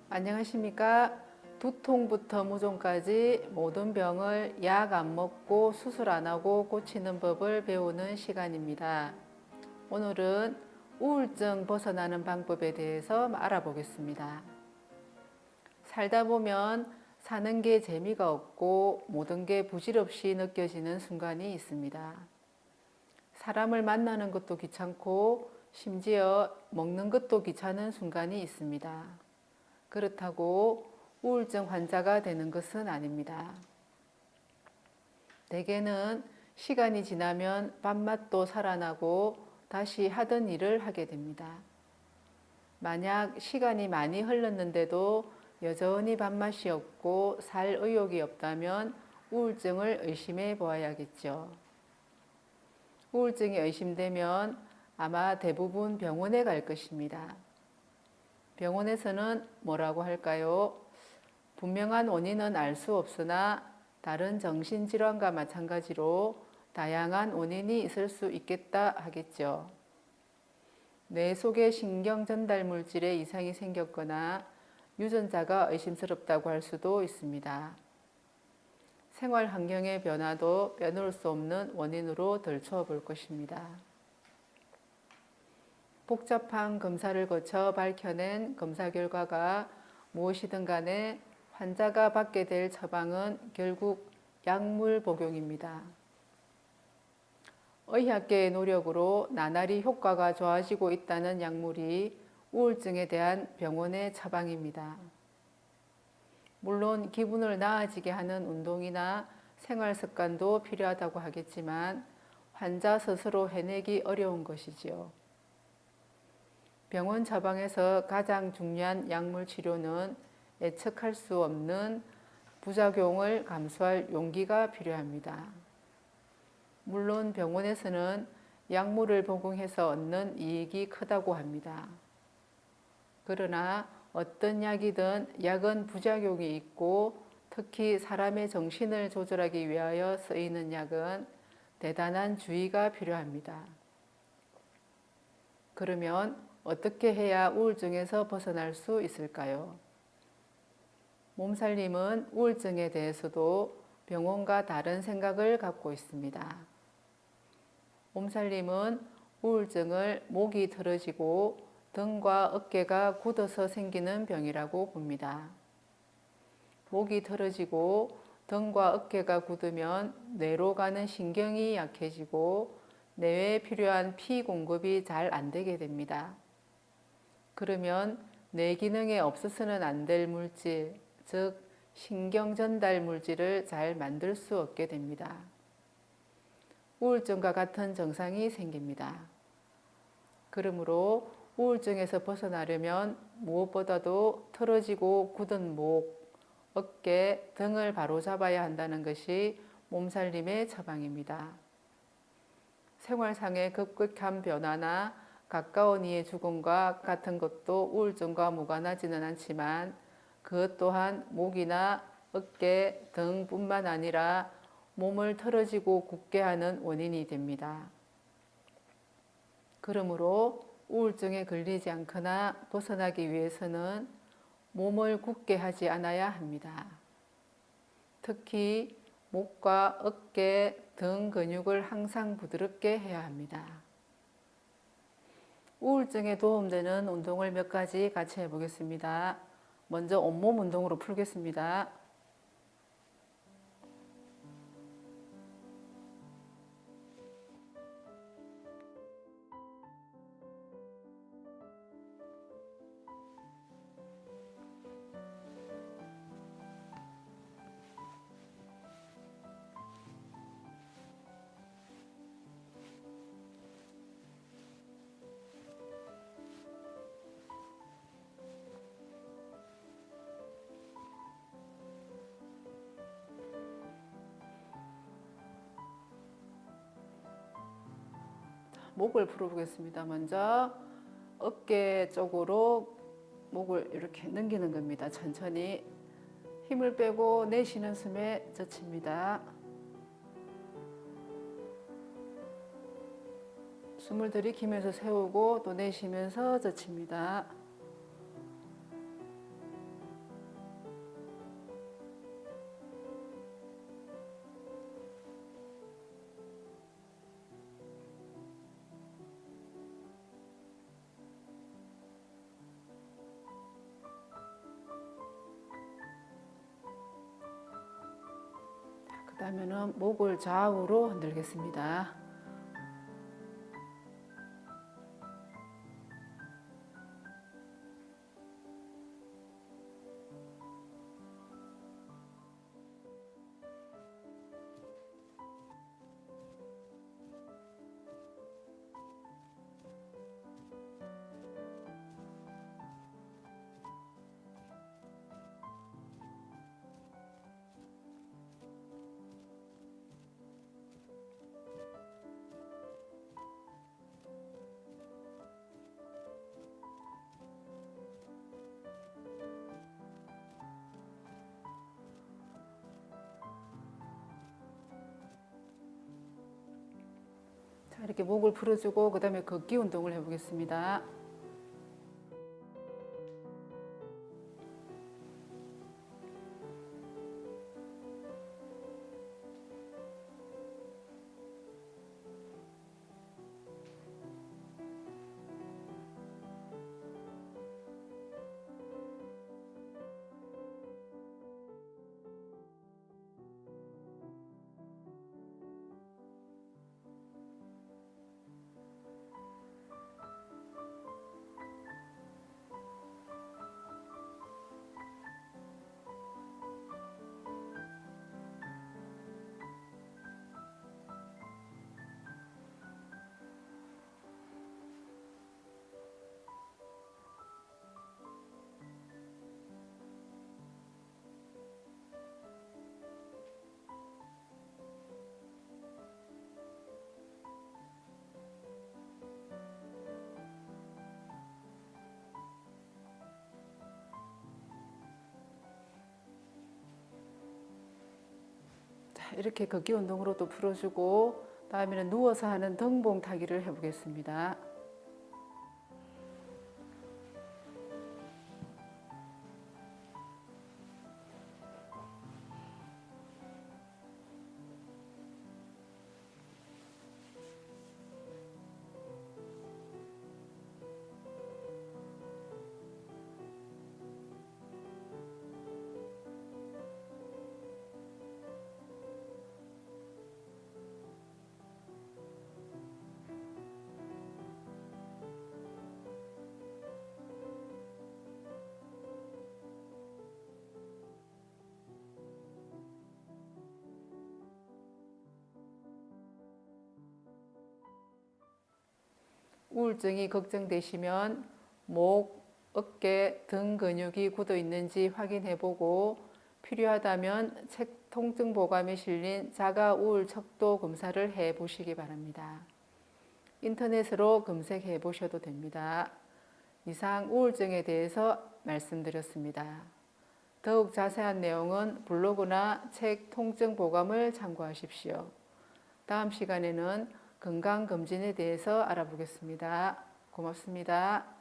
안녕하십니까? 두통부터 무좀까지 모든 병을 약 안 먹고 수술 안 하고 고치는 법을 배우는 시간입니다. 오늘은 우울증 벗어나는 방법에 대해서 알아보겠습니다. 살다 보면 사는 게 재미가 없고 모든 게 부질없이 느껴지는 순간이 있습니다. 사람을 만나는 것도 귀찮고 심지어 먹는 것도 귀찮은 순간이 있습니다. 그렇다고 우울증 환자가 되는 것은 아닙니다. 대개는 시간이 지나면 밥맛도 살아나고 다시 하던 일을 하게 됩니다. 만약 시간이 많이 흘렀는데도 여전히 밥맛이 없고 살 의욕이 없다면 우울증을 의심해 보아야겠죠. 우울증이 의심되면 아마 대부분 병원에 갈 것입니다. 병원에서는 뭐라고 할까요? 분명한 원인은 알 수 없으나 다른 정신질환과 마찬가지로 다양한 원인이 있을 수 있겠다 하겠죠. 뇌 속의 신경 전달 물질에 이상이 생겼거나 유전자가 의심스럽다고 할 수도 있습니다. 생활 환경의 변화도 빼놓을 수 없는 원인으로 들춰 볼 것입니다. 복잡한 검사를 거쳐 밝혀낸 검사 결과가 무엇이든 간에 환자가 받게 될 처방은 결국 약물 복용입니다. 의학계의 노력으로 나날이 효과가 좋아지고 있다는 약물이 우울증에 대한 병원의 처방입니다. 물론 기분을 나아지게 하는 운동이나 생활 습관도 필요하다고 하겠지만 환자 스스로 해내기 어려운 것이지요. 병원 처방에서 가장 중요한 약물 치료는 예측할 수 없는 부작용을 감수할 용기가 필요합니다. 물론 병원에서는 약물을 복용해서 얻는 이익이 크다고 합니다. 그러나 어떤 약이든 약은 부작용이 있고 특히 사람의 정신을 조절하기 위하여 쓰이는 약은 대단한 주의가 필요합니다. 그러면 어떻게 해야 우울증에서 벗어날 수 있을까요? 몸살님은 우울증에 대해서도 병원과 다른 생각을 갖고 있습니다. 몸살님은 우울증을 목이 틀어지고 등과 어깨가 굳어서 생기는 병이라고 봅니다. 목이 틀어지고 등과 어깨가 굳으면 뇌로 가는 신경이 약해지고 뇌에 필요한 피 공급이 잘 안 되게 됩니다. 그러면 뇌 기능에 없어서는 안 될 물질, 즉 신경 전달 물질을 잘 만들 수 없게 됩니다. 우울증과 같은 증상이 생깁니다. 그러므로 우울증에서 벗어나려면 무엇보다도 틀어지고 굳은 목, 어깨 등을 바로잡아야 한다는 것이 몸살림의 처방입니다. 생활상의 급격한 변화나 가까운 이의 죽음과 같은 것도 우울증과 무관하지는 않지만 그것 또한 목이나 어깨 등뿐만 아니라 몸을 틀어지고 굳게 하는 원인이 됩니다. 그러므로 우울증에 걸리지 않거나 벗어나기 위해서는 몸을 굳게 하지 않아야 합니다. 특히 목과 어깨 등 근육을 항상 부드럽게 해야 합니다. 우울증에 도움되는 운동을 몇 가지 같이 해보겠습니다. 먼저 온몸 운동으로 풀겠습니다. 목을 풀어보겠습니다. 먼저 어깨 쪽으로 목을 이렇게 넘기는 겁니다. 천천히 힘을 빼고 내쉬는 숨에 젖힙니다. 숨을 들이키면서 세우고 또 내쉬면서 젖힙니다. 그다음에는 목을 좌우로 흔들겠습니다. 자, 이렇게 목을 풀어주고 그다음에 걷기 운동을 해보겠습니다. 이렇게 걷기 운동으로 또 풀어주고 다음에는 누워서 하는 등봉 타기를 해보겠습니다. 우울증이 걱정되시면 목, 어깨, 등 근육이 굳어 있는지 확인해 보고 필요하다면 책 통증 보감에 실린 자가 우울 척도 검사를 해 보시기 바랍니다. 인터넷으로 검색해 보셔도 됩니다. 이상 우울증에 대해서 말씀드렸습니다. 더욱 자세한 내용은 블로그나 책 통증 보감을 참고하십시오. 다음 시간에는 건강검진에 대해서 알아보겠습니다. 고맙습니다.